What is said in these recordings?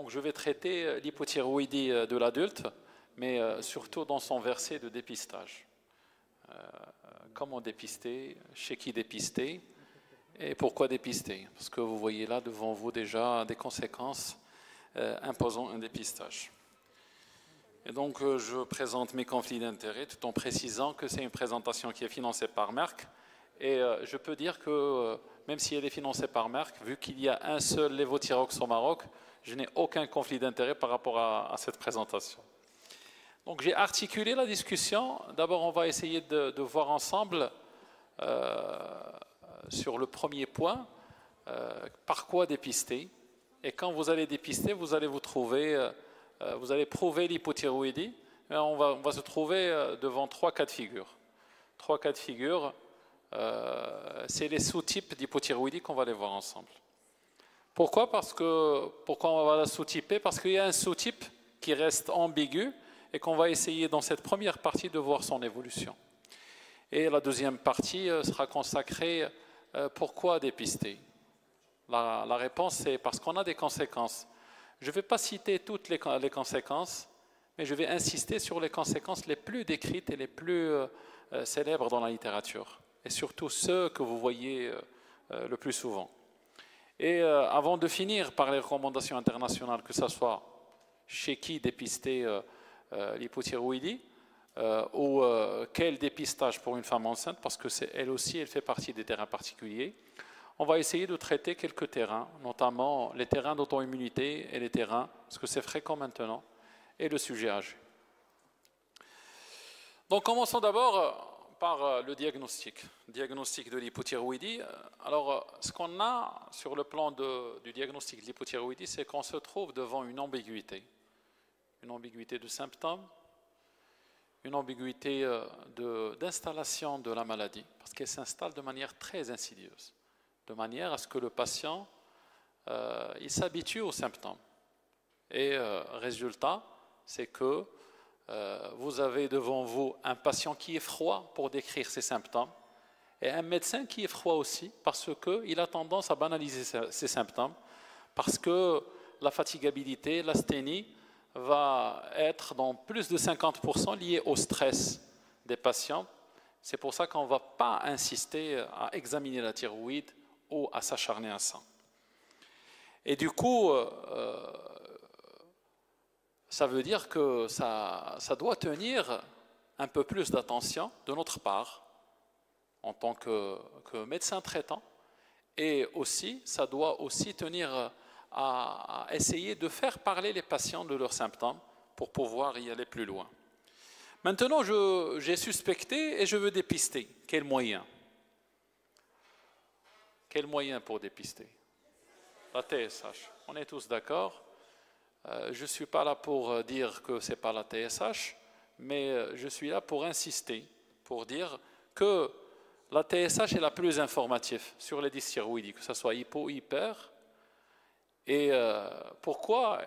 Donc je vais traiter l'hypothyroïdie de l'adulte, mais surtout dans son verset de dépistage. Comment dépister, chez qui dépister et pourquoi dépister? Parce que vous voyez là devant vous déjà des conséquences imposant un dépistage. Et donc je présente mes conflits d'intérêts tout en précisant que c'est une présentation qui est financée par Merck. Et je peux dire que même si elle est financée par Merck, vu qu'il y a un seul lévothyrox au Maroc, je n'ai aucun conflit d'intérêt par rapport à cette présentation. Donc j'ai articulé la discussion. D'abord, on va essayer de voir ensemble sur le premier point, par quoi dépister. Et quand vous allez dépister, vous allez vous allez prouver l'hypothyroïdie. On va se trouver devant trois cas de figure. Trois cas de figure, c'est les sous-types d'hypothyroïdie qu'on va les voir ensemble. Pourquoi on va la sous-typer? Parce qu'il y a un sous-type qui reste ambigu et qu'on va essayer dans cette première partie de voir son évolution. Et la deuxième partie sera consacrée pourquoi dépister. La réponse, c'est parce qu'on a des conséquences. Je ne vais pas citer toutes les conséquences, mais je vais insister sur les conséquences les plus décrites et les plus célèbres dans la littérature, et surtout ceux que vous voyez le plus souvent. Et avant de finir par les recommandations internationales, que ce soit chez qui dépister l'hypothyroïdie ou quel dépistage pour une femme enceinte, parce que elle aussi, elle fait partie des terrains particuliers, on va essayer de traiter quelques terrains, notamment les terrains d'auto-immunité et les terrains, parce que c'est fréquent maintenant, et le sujet âgé. Donc commençons d'abord par le diagnostic de l'hypothyroïdie. Alors, ce qu'on a sur le plan du diagnostic de l'hypothyroïdie, c'est qu'on se trouve devant une ambiguïté de symptômes, une ambiguïté d'installation de la maladie, parce qu'elle s'installe de manière très insidieuse, de manière à ce que le patient il s'habitue aux symptômes. Et résultat, c'est que vous avez devant vous un patient qui est froid pour décrire ses symptômes et un médecin qui est froid aussi parce qu'il a tendance à banaliser ses symptômes, parce que la fatigabilité, l'asthénie va être dans plus de 50% liée au stress des patients. C'est pour ça qu'on ne va pas insister à examiner la thyroïde ou à s'acharner à ça. Et du coup, ça veut dire que ça doit tenir un peu plus d'attention de notre part, en tant que médecin traitant, et aussi, ça doit aussi tenir à essayer de faire parler les patients de leurs symptômes pour pouvoir y aller plus loin. Maintenant, j'ai suspecté et je veux dépister. Quel moyen? Quel moyen pour dépister? La TSH. On est tous d'accord. Je ne suis pas là pour dire que ce n'est pas la TSH, mais je suis là pour insister, pour dire que la TSH est la plus informative sur les dysthyroïdies, que ce soit hypo, hyper. Et pourquoi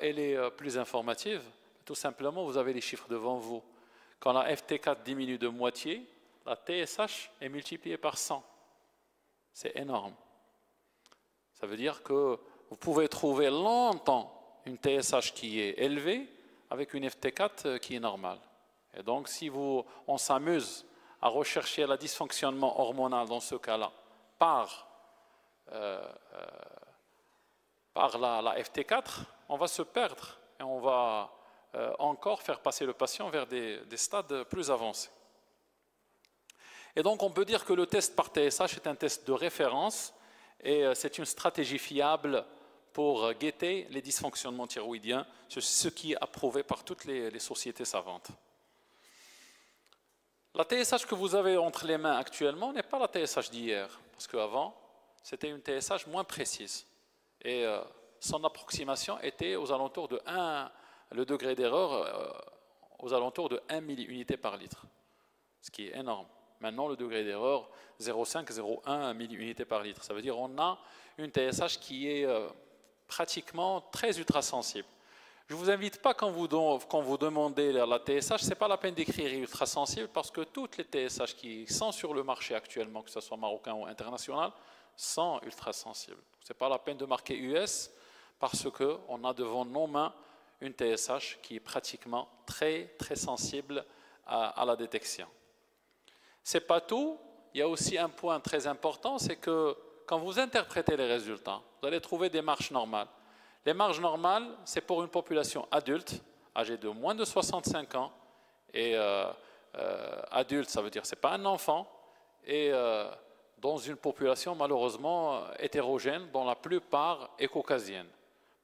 elle est plus informative? Tout simplement, vous avez les chiffres devant vous. Quand la FT4 diminue de moitié, la TSH est multipliée par 100. C'est énorme. Ça veut dire que vous pouvez trouver longtemps une TSH qui est élevée avec une FT4 qui est normale. Et donc, si on s'amuse à rechercher le dysfonctionnement hormonal dans ce cas-là par la FT4, on va se perdre et on va encore faire passer le patient vers des stades plus avancés. Et donc, on peut dire que le test par TSH est un test de référence et c'est une stratégie fiable pour guetter les dysfonctionnements thyroïdiens, ce qui est approuvé par toutes les sociétés savantes. La TSH que vous avez entre les mains actuellement n'est pas la TSH d'hier, parce qu'avant, c'était une TSH moins précise. Et son approximation était aux alentours de 1, le degré d'erreur aux alentours de 1 milliunité par litre, ce qui est énorme. Maintenant, le degré d'erreur, 0,5, 0,1 milliunité par litre. Ça veut dire qu'on a une TSH qui est pratiquement très ultrasensible. Je ne vous invite pas, quand vous demandez la TSH, ce n'est pas la peine d'écrire ultrasensible, parce que toutes les TSH qui sont sur le marché actuellement, que ce soit marocain ou international, sont ultrasensibles. Ce n'est pas la peine de marquer US, parce qu'on a devant nos mains une TSH qui est pratiquement très sensible à la détection. C'est pas tout, il y a aussi un point très important, c'est que quand vous interprétez les résultats, vous allez trouver des marges normales. Les marges normales, c'est pour une population adulte, âgée de moins de 65 ans, et adulte, ça veut dire que ce n'est pas un enfant, et dans une population malheureusement hétérogène, dont la plupart est caucasienne.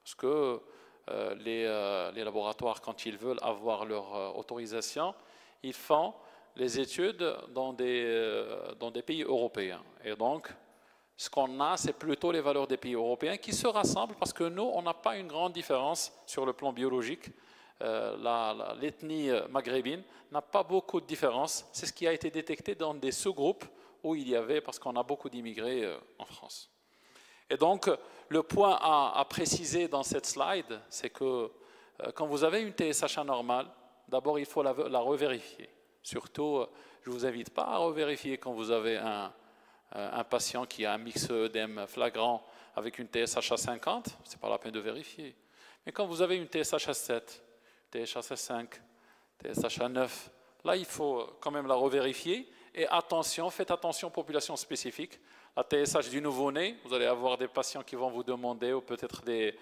Parce que les laboratoires, quand ils veulent avoir leur autorisation, ils font les études dans des pays européens. Et donc, ce qu'on a, c'est plutôt les valeurs des pays européens qui se rassemblent parce que nous, on n'a pas une grande différence sur le plan biologique. L'ethnie maghrébine n'a pas beaucoup de différence. C'est ce qui a été détecté dans des sous-groupes où il y avait, parce qu'on a beaucoup d'immigrés en France. Et donc, le point à préciser dans cette slide, c'est que quand vous avez une TSH anormale, d'abord, il faut la revérifier. Surtout, je ne vous invite pas à revérifier quand vous avez un patient qui a un myxœdème flagrant avec une TSH à 50, ce n'est pas la peine de vérifier. Mais quand vous avez une TSH à 7, TSH à 5, TSH à 9, là, il faut quand même la revérifier. Et attention, faites attention, population spécifique. La TSH du nouveau-né, vous allez avoir des patients qui vont vous demander, ou peut-être des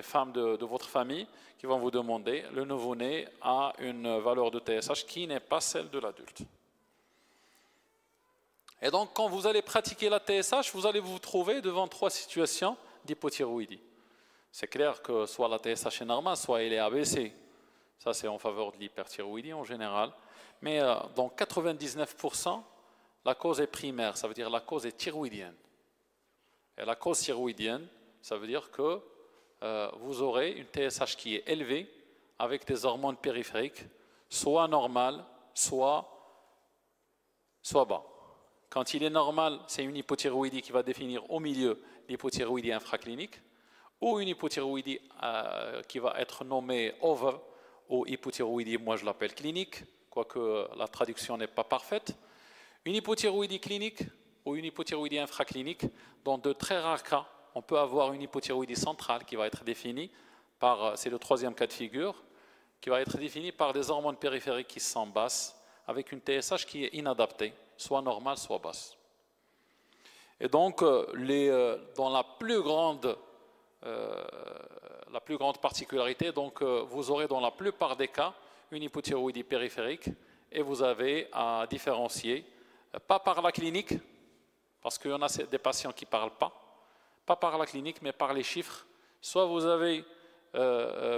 femmes de votre famille qui vont vous demander, le nouveau-né a une valeur de TSH qui n'est pas celle de l'adulte. Et donc, quand vous allez pratiquer la TSH, vous allez vous trouver devant 3 situations d'hypothyroïdie. C'est clair que soit la TSH est normale, soit elle est abaissée. Ça, c'est en faveur de l'hyperthyroïdie en général. Mais dans 99%, la cause est primaire, ça veut dire la cause est thyroïdienne. Et la cause thyroïdienne, ça veut dire que vous aurez une TSH qui est élevée avec des hormones périphériques, soit normales, soit bas. Quand il est normal, c'est une hypothyroïdie qui va définir au milieu l'hypothyroïdie infraclinique, ou une hypothyroïdie qui va être nommée over, ou hypothyroïdie, moi je l'appelle clinique, quoique la traduction n'est pas parfaite. Une hypothyroïdie clinique ou une hypothyroïdie infraclinique, dans de très rares cas, on peut avoir une hypothyroïdie centrale qui va être définie par, c'est le 3e cas de figure, qui va être définie par des hormones périphériques qui sont basses, avec une TSH qui est inadaptée, soit normale, soit basse. Et donc, dans la plus grande particularité, donc, vous aurez dans la plupart des cas une hypothyroïdie périphérique et vous avez à différencier, pas par la clinique, parce qu'il y en a des patients qui ne parlent pas par la clinique, mais par les chiffres. Soit vous avez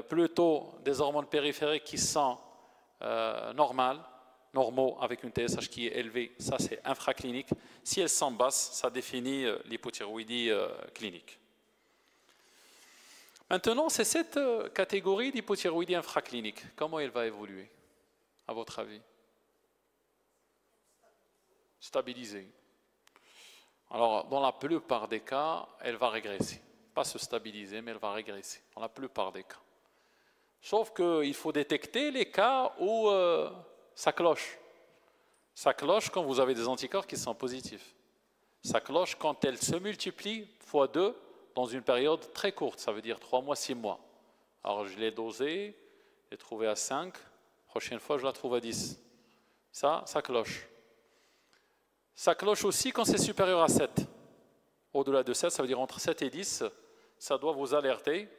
plutôt des hormones périphériques qui sont normaux, avec une TSH qui est élevée, ça c'est infraclinique. Si elles sont basses, ça définit l'hypothyroïdie clinique. Maintenant, c'est cette catégorie d'hypothyroïdie infraclinique. Comment elle va évoluer, à votre avis? Stabiliser. Alors, dans la plupart des cas, elle va régresser. Pas se stabiliser, mais elle va régresser, dans la plupart des cas. Sauf qu'il faut détecter les cas où ça cloche. Ça cloche quand vous avez des anticorps qui sont positifs. Ça cloche quand elle se multiplie fois 2 dans une période très courte, ça veut dire 3 mois, 6 mois. Alors je l'ai dosé, je l'ai trouvé à 5, prochaine fois je la trouve à 10. Ça cloche. Ça cloche aussi quand c'est supérieur à 7. Au-delà de 7, ça veut dire entre 7 et 10, ça doit vous alerter,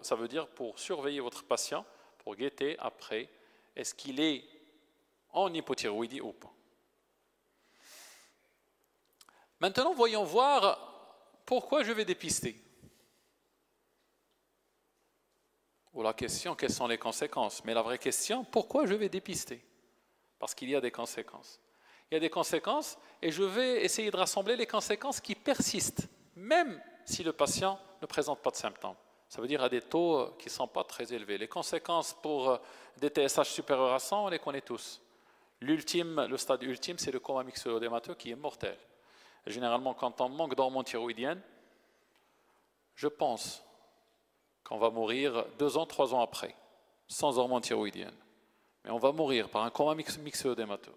ça veut dire pour surveiller votre patient, pour guetter après, est-ce qu'il est en hypothyroïdie ou pas. Maintenant, voyons voir pourquoi je vais dépister. Ou la question, quelles sont les conséquences? Mais la vraie question, pourquoi je vais dépister? Parce qu'il y a des conséquences. Il y a des conséquences et je vais essayer de rassembler les conséquences qui persistent, même si le patient ne présente pas de symptômes. Ça veut dire à des taux qui ne sont pas très élevés. Les conséquences pour des TSH supérieurs à 100, on les connaît tous. Le stade ultime, c'est le coma myxœdémateux qui est mortel. Et généralement, quand on manque d'hormones thyroïdiennes, je pense qu'on va mourir 2 ans, 3 ans après, sans hormones thyroïdiennes. Mais on va mourir par un coma myxœdémateux.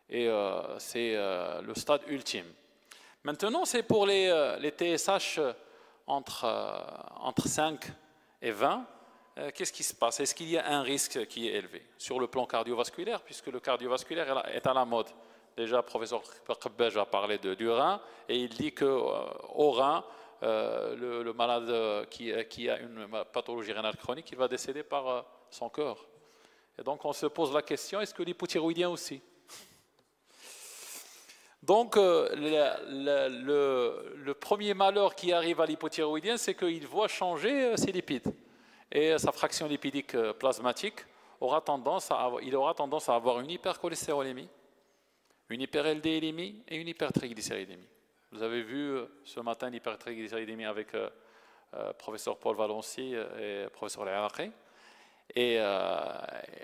Et c'est le stade ultime. Maintenant, c'est pour les TSH entre 5 et 20, qu'est-ce qui se passe? Est-ce qu'il y a un risque qui est élevé sur le plan cardiovasculaire, puisque le cardiovasculaire est à la mode? Déjà, le professeur Khabbaj a parlé du rein, et il dit qu'au rein, le malade qui a une pathologie rénale chronique, il va décéder par son cœur. Et donc, on se pose la question, est-ce que l'hypothyroïdien aussi? Donc, le premier malheur qui arrive à l'hypothyroïdien, c'est qu'il voit changer ses lipides. Et sa fraction lipidique plasmatique il aura tendance à avoir une hypercholestérolémie, une hyper-LDLémie et une hypertriglycéridémie. Vous avez vu ce matin l'hypertriglycéridémie avec professeur Paul Valencier et professeur Al-Iraqi. Et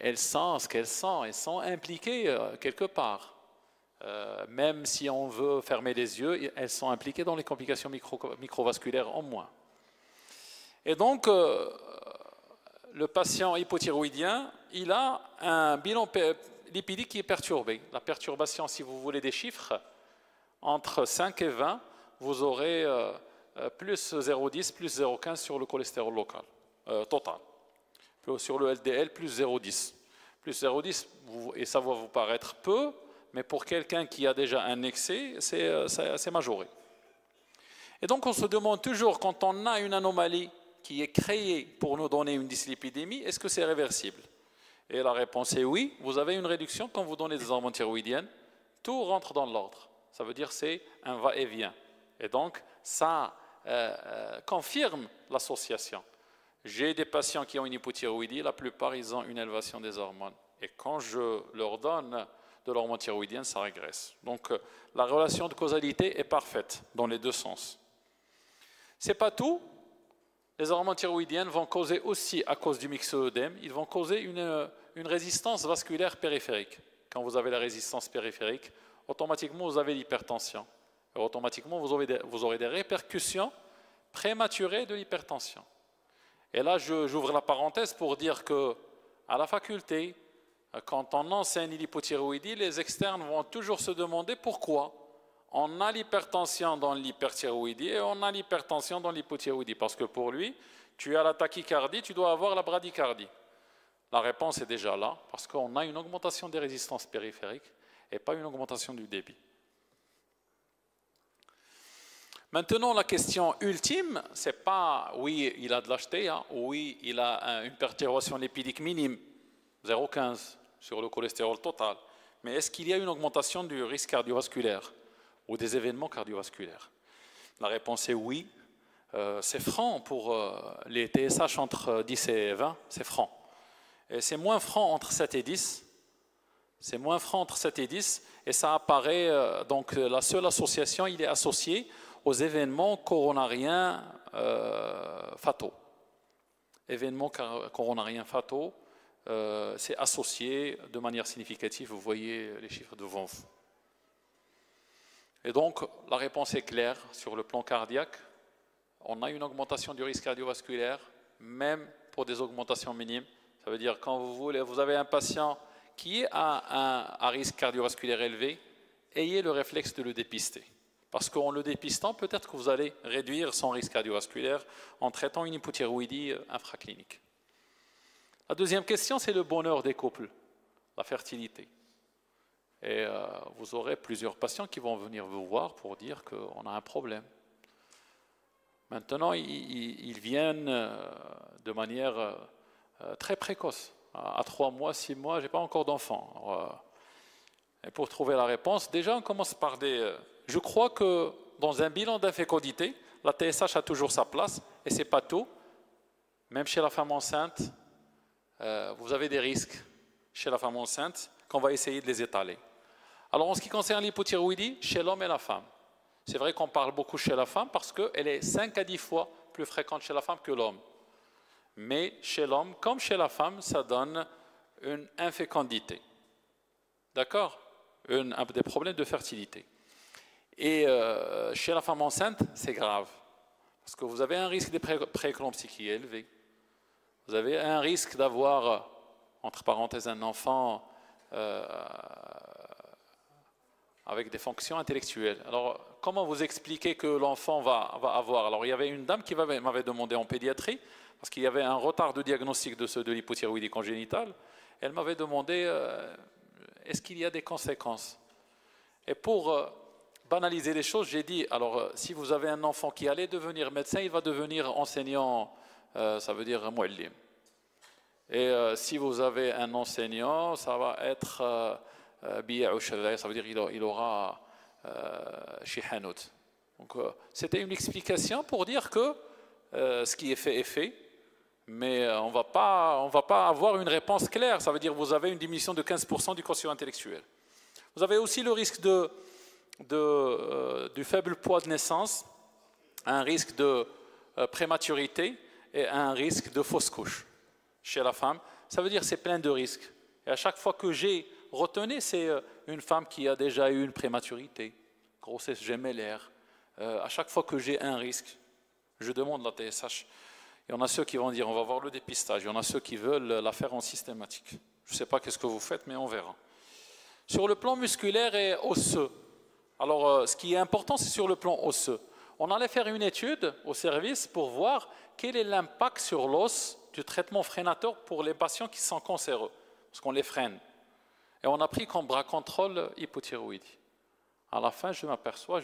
elles sentent ce qu'elles sentent, elles sont impliquées quelque part. Même si on veut fermer les yeux, elles sont impliquées dans les complications microvasculaires en moins. Et donc, le patient hypothyroïdien, il a un bilan lipidique qui est perturbé. La perturbation, si vous voulez des chiffres, entre 5 et 20, vous aurez plus 0,10, plus 0,15 sur le cholestérol local, total. Sur le LDL, plus 0,10. Plus 0,10, et ça va vous paraître peu, mais pour quelqu'un qui a déjà un excès, c'est majoré. Et donc on se demande toujours, quand on a une anomalie qui est créée pour nous donner une dyslipidémie, est-ce que c'est réversible? Et la réponse est oui, vous avez une réduction quand vous donnez des hormones thyroïdiennes, tout rentre dans l'ordre. Ça veut dire que c'est un va-et-vient. Et donc ça confirme l'association. J'ai des patients qui ont une hypothyroïdie, la plupart ils ont une élévation des hormones. Et quand je leur donne de l'hormone thyroïdienne, ça régresse. Donc la relation de causalité est parfaite dans les deux sens. Ce n'est pas tout. Les hormones thyroïdiennes vont causer aussi, à cause du myxoïdème, ils vont causer une résistance vasculaire périphérique. Quand vous avez la résistance périphérique, automatiquement vous avez l'hypertension. Et automatiquement vous aurez des répercussions prématurées de l'hypertension. Et là, j'ouvre la parenthèse pour dire qu'à la faculté, quand on enseigne l'hypothyroïdie, les externes vont toujours se demander pourquoi on a l'hypertension dans l'hyperthyroïdie et on a l'hypertension dans l'hypothyroïdie. Parce que pour lui, tu as la tachycardie, tu dois avoir la bradycardie. La réponse est déjà là, parce qu'on a une augmentation des résistances périphériques et pas une augmentation du débit. Maintenant, la question ultime, c'est pas oui, il a de l'HT, hein, oui, il a une perturbation lipidique minime, 0,15 sur le cholestérol total, mais est-ce qu'il y a une augmentation du risque cardiovasculaire ou des événements cardiovasculaires? La réponse est oui. C'est franc pour les TSH entre 10 et 20, c'est franc. Et c'est moins franc entre 7 et 10. C'est moins franc entre 7 et 10, et ça apparaît, donc la seule association, il est associé aux événements coronariens fataux. Événements coronariens fataux, c'est associé de manière significative, vous voyez les chiffres devant vous. Et donc, la réponse est claire sur le plan cardiaque. On a une augmentation du risque cardiovasculaire, même pour des augmentations minimes. Ça veut dire quand vous avez un patient qui est à un risque cardiovasculaire élevé, ayez le réflexe de le dépister. Parce qu'en le dépistant, peut-être que vous allez réduire son risque cardiovasculaire en traitant une hypothyroïdie infraclinique. La deuxième question, c'est le bonheur des couples, la fertilité. Et vous aurez plusieurs patients qui vont venir vous voir pour dire qu'on a un problème. Maintenant, ils viennent de manière très précoce. À 3 mois, 6 mois, je n'ai pas encore d'enfant. Et pour trouver la réponse, déjà on commence par des... Je crois que dans un bilan d'infécondité, la TSH a toujours sa place, et ce n'est pas tout. Même chez la femme enceinte, vous avez des risques chez la femme enceinte qu'on va essayer de les étaler. Alors en ce qui concerne l'hypothyroïdie, chez l'homme et la femme, c'est vrai qu'on parle beaucoup chez la femme parce qu'elle est 5 à 10 fois plus fréquente chez la femme que l'homme. Mais chez l'homme, comme chez la femme, ça donne une infécondité. D'accord? Des problèmes de fertilité. Et chez la femme enceinte, c'est grave. Parce que vous avez un risque de prééclampsie qui est élevé. Vous avez un risque d'avoir, entre parenthèses, un enfant avec des fonctions intellectuelles. Alors, comment vous expliquez que l'enfant va avoir? Alors, il y avait une dame qui m'avait demandé en pédiatrie, parce qu'il y avait un retard de diagnostic de l'hypothyroïdie congénitale. Elle m'avait demandé, est-ce qu'il y a des conséquences? Et pour banaliser les choses, j'ai dit, alors, si vous avez un enfant qui allait devenir médecin, il va devenir enseignant, ça veut dire muallim. Et si vous avez un enseignant, ça va être ça veut dire il aura shihanout. Donc c'était une explication pour dire que ce qui est fait est fait, mais on va pas avoir une réponse claire. Ça veut dire que vous avez une diminution de 15% du quotient intellectuel. Vous avez aussi le risque du faible poids de naissance, un risque de prématurité et un risque de fausse couche chez la femme. Ça veut dire que c'est plein de risques. Et à chaque fois que j'ai retenu, c'est une femme qui a déjà eu une prématurité, grossesse gémellaire. À chaque fois que j'ai un risque, je demande la TSH. Il y en a ceux qui vont dire on va voir le dépistage. Il y en a ceux qui veulent la faire en systématique. Je ne sais pas qu'est-ce que vous faites, mais on verra. Sur le plan musculaire et osseux, alors ce qui est important, c'est sur le plan osseux. On allait faire une étude au service pour voir quel est l'impact sur l'os du traitement freinateur pour les patients qui sont cancéreux, parce qu'on les freine. Et on a pris comme bras contrôle hypothyroïdie. À la fin, je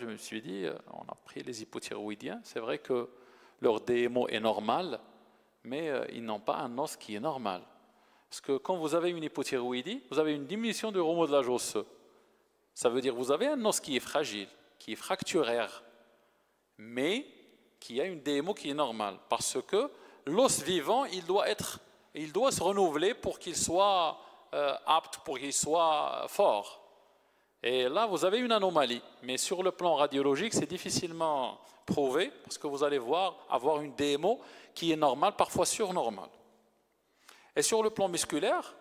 me suis dit, on a pris les hypothyroïdiens, c'est vrai que leur DMO est normal, mais ils n'ont pas un os qui est normal. Parce que quand vous avez une hypothyroïdie, vous avez une diminution du remodelage osseux. Ça veut dire que vous avez un os qui est fragile, qui est fracturaire, mais qui a une DMO qui est normale. Parce que l'os vivant, il doit se renouveler pour qu'il soit apte, pour qu'il soit fort. Et là, vous avez une anomalie. Mais sur le plan radiologique, c'est difficilement prouvé, parce que vous allez avoir une DMO qui est normale, parfois surnormale. Et sur le plan musculaire,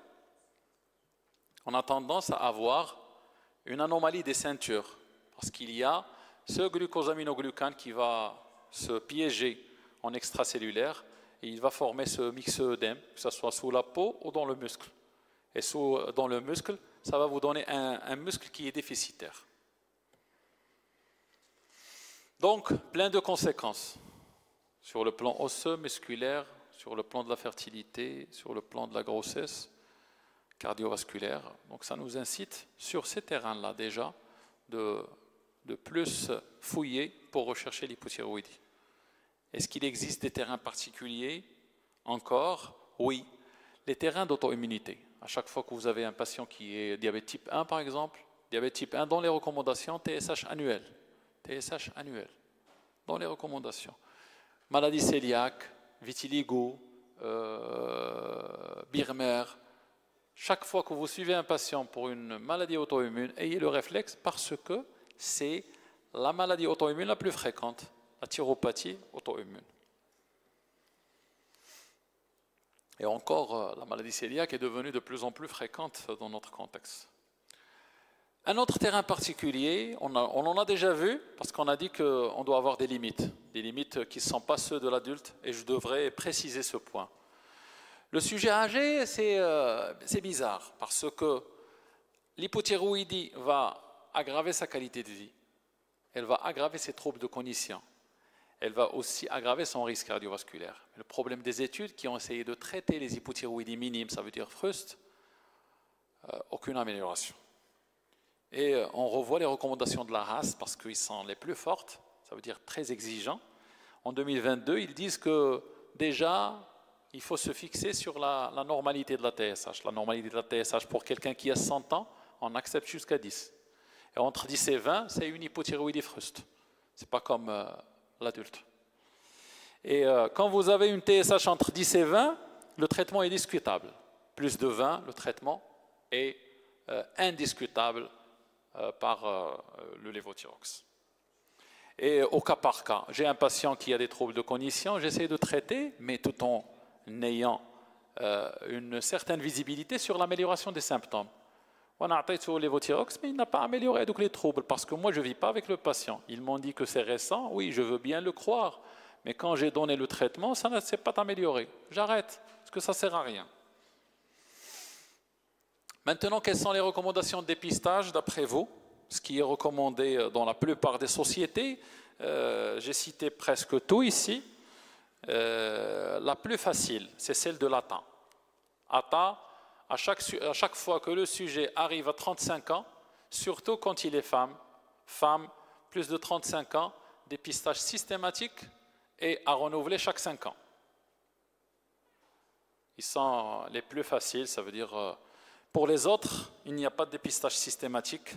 on a tendance à avoir une anomalie des ceintures, parce qu'il y a ce glucosaminoglucane qui va se piéger en extracellulaire, et il va former ce myxœdème, que ce soit sous la peau ou dans le muscle. Et dans le muscle, ça va vous donner un muscle qui est déficitaire. Donc, plein de conséquences sur le plan osseux, musculaire, sur le plan de la fertilité, sur le plan de la grossesse, cardiovasculaire. Donc, ça nous incite sur ces terrains-là déjà de plus fouiller pour rechercher l'hypothyroïdie. Est-ce qu'il existe des terrains particuliers? Encore, oui. Les terrains d'auto-immunité. À chaque fois que vous avez un patient qui est diabète type 1, par exemple, diabète type 1 dans les recommandations, TSH annuel. TSH annuel, dans les recommandations. Maladie cœliaque, vitiligo, Birmer. Chaque fois que vous suivez un patient pour une maladie auto-immune, ayez le réflexe parce que c'est la maladie auto-immune la plus fréquente, la thyropathie auto-immune. Et encore, la maladie cœliaque est devenue de plus en plus fréquente dans notre contexte. Un autre terrain particulier, on en a déjà vu, parce qu'on a dit qu'on doit avoir des limites qui ne sont pas ceux de l'adulte, et je devrais préciser ce point. Le sujet âgé, c'est bizarre, parce que l'hypothyroïdie va aggraver sa qualité de vie, elle va aggraver ses troubles de cognition, elle va aussi aggraver son risque cardiovasculaire. Le problème des études qui ont essayé de traiter les hypothyroïdies minimes, ça veut dire frust, aucune amélioration. Et on revoit les recommandations de la RAS parce qu'ils sont les plus fortes, ça veut dire très exigeants. En 2022, ils disent que déjà, il faut se fixer sur la normalité de la TSH. La normalité de la TSH pour quelqu'un qui a 100 ans, on accepte jusqu'à 10. Et entre 10 et 20, c'est une hypothyroïdie frust. Ce n'est pas comme l'adulte. Et quand vous avez une TSH entre 10 et 20, le traitement est discutable. Plus de 20, le traitement est indiscutable par le lévothyrox. Et au cas par cas, j'ai un patient qui a des troubles de cognition, j'essaie de traiter, mais tout en ayant une certaine visibilité sur l'amélioration des symptômes. On a traité le lévothyrox, mais il n'a pas amélioré donc les troubles, parce que moi je ne vis pas avec le patient. Ils m'ont dit que c'est récent, oui, je veux bien le croire, mais quand j'ai donné le traitement, ça ne s'est pas amélioré. J'arrête, parce que ça ne sert à rien. Maintenant, quelles sont les recommandations de dépistage d'après vous? ce qui est recommandé dans la plupart des sociétés. J'ai cité presque tout ici. La plus facile, c'est celle de l'ATA. ATA, à chaque fois que le sujet arrive à 35 ans, surtout quand il est femme, plus de 35 ans, dépistage systématique et à renouveler chaque 5 ans. Ils sont les plus faciles, ça veut dire pour les autres, il n'y a pas de dépistage systématique.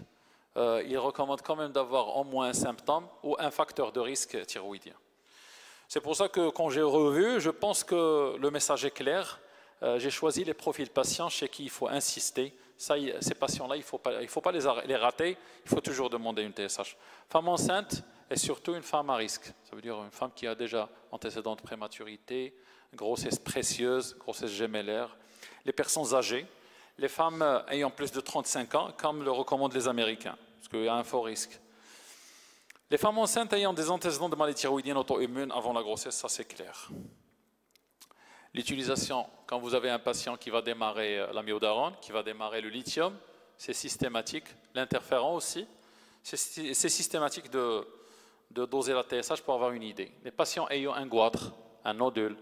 Ils recommandent quand même d'avoir au moins un symptôme ou un facteur de risque thyroïdien. C'est pour ça que quand j'ai revu, je pense que le message est clair. J'ai choisi les profils patients chez qui il faut insister. Ça, ces patients-là, il ne faut pas les rater, il faut toujours demander une TSH. Femme enceinte et surtout une femme à risque. Ça veut dire une femme qui a déjà antécédent de prématurité, grossesse précieuse, grossesse gémellaire. Les personnes âgées, les femmes ayant plus de 35 ans, comme le recommandent les Américains, parce qu'il y a un fort risque. Les femmes enceintes ayant des antécédents de maladies thyroïdiennes auto-immunes avant la grossesse, ça c'est clair. L'utilisation, quand vous avez un patient qui va démarrer l'amiodarone, qui va démarrer le lithium, c'est systématique. L'interféron aussi, c'est systématique de doser la TSH pour avoir une idée. Les patients ayant un goitre, un nodule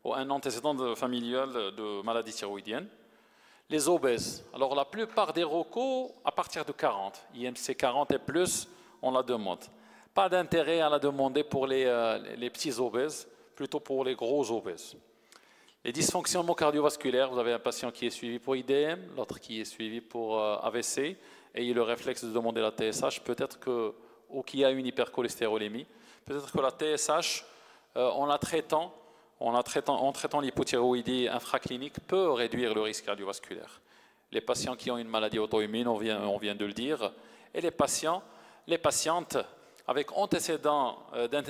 ou un antécédent familial de maladie thyroïdienne. Les obèses. Alors la plupart des recos, à partir de 40, IMC 40 et plus, on la demande. Pas d'intérêt à la demander pour les petits obèses, plutôt pour les gros obèses. Les dysfonctionnements cardiovasculaires, vous avez un patient qui est suivi pour IDM, l'autre qui est suivi pour AVC, et il a le réflexe de demander la TSH, peut-être que, ou qui a une hypercholestérolémie, peut-être que la TSH, en traitant l'hypothyroïdie infraclinique, peut réduire le risque cardiovasculaire. Les patients qui ont une maladie auto-immune, on vient de le dire, et les patientes avec antécédents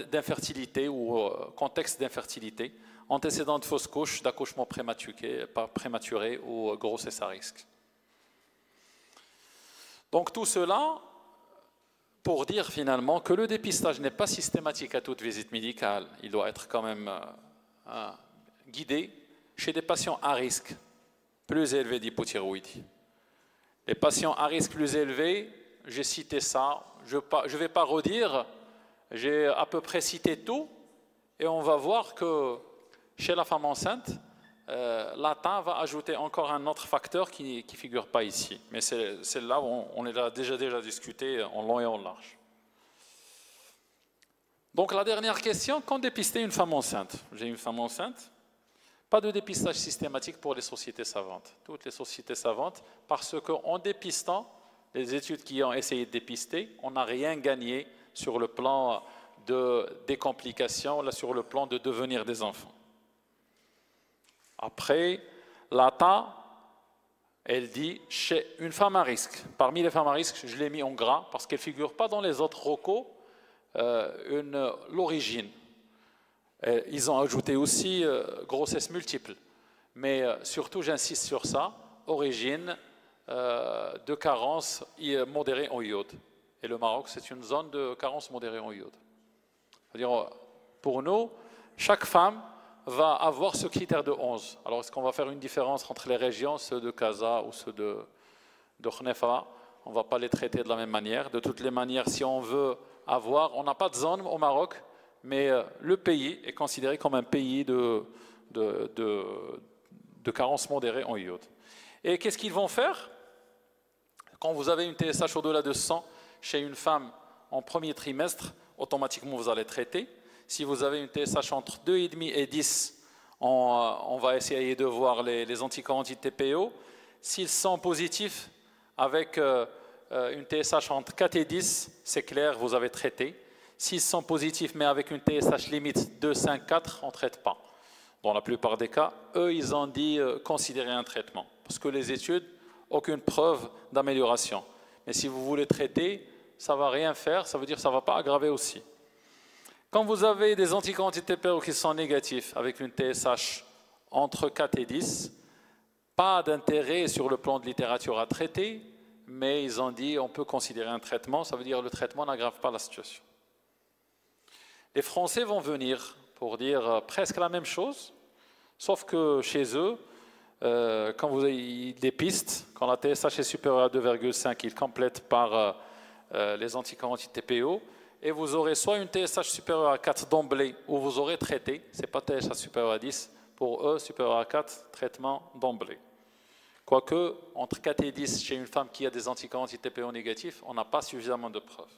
d'infertilité ou contexte d'infertilité, antécédents de fausse couche, d'accouchement prématuré ou grossesse à risque. Donc tout cela pour dire finalement que le dépistage n'est pas systématique à toute visite médicale. Il doit être quand même guidé chez des patients à risque plus élevé d'hypothyroïdie. Les patients à risque plus élevé, j'ai cité ça, je ne vais pas redire, j'ai à peu près cité tout, et on va voir que chez la femme enceinte, l'ATA va ajouter encore un autre facteur qui ne figure pas ici. Mais c'est là où on l'a déjà discuté en long et en large. Donc la dernière question, quand dépister une femme enceinte? J'ai une femme enceinte, pas de dépistage systématique pour les sociétés savantes. Toutes les sociétés savantes, parce qu'en dépistant, les études qui ont essayé de dépister, on n'a rien gagné sur le plan des complications, là, sur le plan de devenir des enfants. Après, l'ATA, elle dit, chez une femme à risque, parmi les femmes à risque, je l'ai mis en gras, parce qu'elle ne figure pas dans les autres recos, l'origine. Ils ont ajouté aussi grossesse multiple. Mais surtout, j'insiste sur ça, origine de carence modérée en iode. Et le Maroc, c'est une zone de carence modérée en iode. C'est-à-dire, pour nous, chaque femme va avoir ce critère de 11. Alors, est-ce qu'on va faire une différence entre les régions, ceux de Casa ou ceux de Khnefa? On ne va pas les traiter de la même manière. De toutes les manières, si on veut avoir, on n'a pas de zone au Maroc, mais le pays est considéré comme un pays de carence modérée en iode. Et qu'est-ce qu'ils vont faire? Quand vous avez une TSH au-delà de 100 chez une femme en premier trimestre, automatiquement vous allez traiter. Si vous avez une TSH entre 2,5 et 10, on va essayer de voir les anticorps anti-TPO. S'ils sont positifs avec une TSH entre 4 et 10, c'est clair, vous avez traité. S'ils sont positifs mais avec une TSH limite 2, 5, 4, on ne traite pas. Dans la plupart des cas, eux, ils ont dit considérer un traitement. Parce que les études, aucune preuve d'amélioration. Mais si vous voulez traiter, ça ne va rien faire, ça veut dire que ça ne va pas aggraver aussi. Quand vous avez des anticorps anti-TPO qui sont négatifs avec une TSH entre 4 et 10, pas d'intérêt sur le plan de littérature à traiter, mais ils ont dit on peut considérer un traitement, ça veut dire que le traitement n'aggrave pas la situation. Les Français vont venir pour dire presque la même chose, sauf que chez eux, quand ils dépistent, quand la TSH est supérieure à 2,5, ils complètent par les anticorps anti-TPO, et vous aurez soit une TSH supérieure à 4 d'emblée, où vous aurez traité, ce n'est pas TSH supérieure à 10, pour eux, supérieur à 4, traitement d'emblée. Quoique, entre 4 et 10, chez une femme qui a des anticorps anti-TPO négatifs, on n'a pas suffisamment de preuves.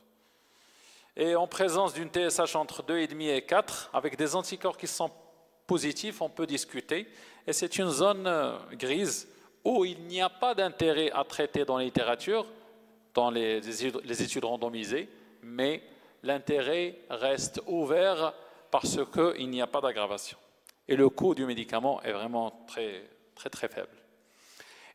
Et en présence d'une TSH entre 2,5 et 4, avec des anticorps qui sont positifs, on peut discuter. Et c'est une zone grise où il n'y a pas d'intérêt à traiter dans la littérature, dans les études randomisées, mais l'intérêt reste ouvert parce qu'il n'y a pas d'aggravation. Et le coût du médicament est vraiment très, très, très faible.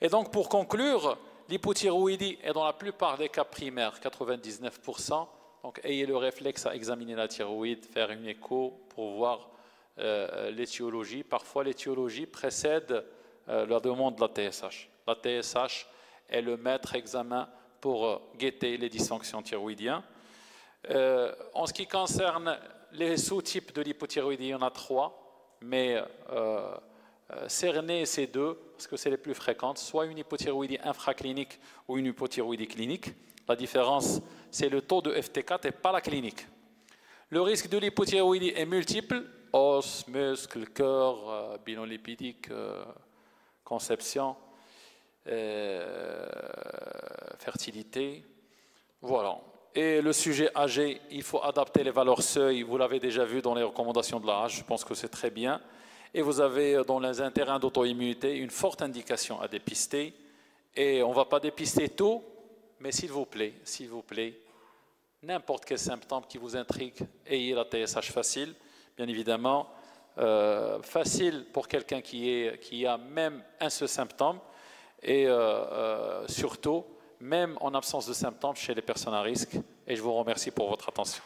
Et donc, pour conclure, l'hypothyroïdie est dans la plupart des cas primaires, 99%. Donc, ayez le réflexe à examiner la thyroïde, faire une écho pour voir l'étiologie. Parfois, l'étiologie précède la demande de la TSH. La TSH est le maître examen pour guetter les dysfonctions thyroïdiennes. En ce qui concerne les sous-types de l'hypothyroïdie, il y en a 3, mais cerner ces 2, parce que c'est les plus fréquentes, soit une hypothyroïdie infraclinique ou une hypothyroïdie clinique. La différence, c'est le taux de FT4 et pas la clinique. Le risque de l'hypothyroïdie est multiple, os, muscles, cœur, bilan lipidique, conception, fertilité, voilà. Et le sujet âgé, il faut adapter les valeurs seuil, vous l'avez déjà vu dans les recommandations de l'âge, je pense que c'est très bien. Et vous avez dans les intérêts d'auto-immunité une forte indication à dépister. Et on ne va pas dépister tout, mais s'il vous plaît, n'importe quel symptôme qui vous intrigue, ayez la TSH facile, bien évidemment. Facile pour quelqu'un qui a même un seul symptôme, et surtout, même en absence de symptômes chez les personnes à risque. Et je vous remercie pour votre attention.